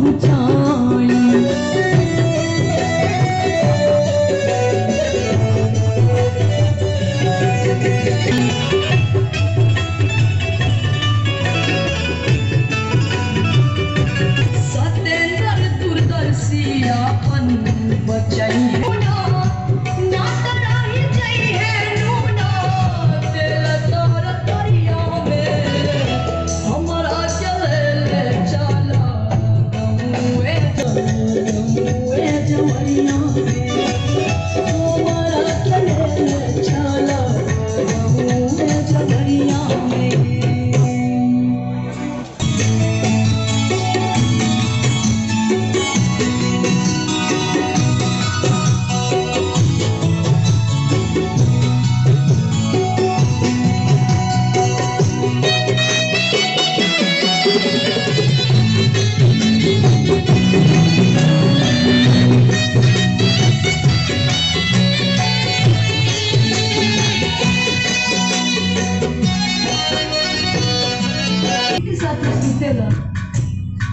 पहुँचाई। सत्येंद्र दूरदर्शी अपन बचाई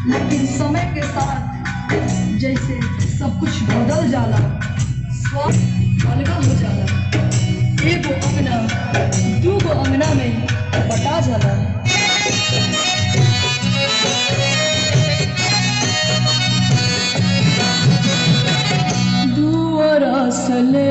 लेकिन समय के साथ जैसे सब कुछ बदल जाला, स्वास्थ्य अलग हो जाला, एगो अंगना दूगो अंगना में बटा जाला। दुआरा सले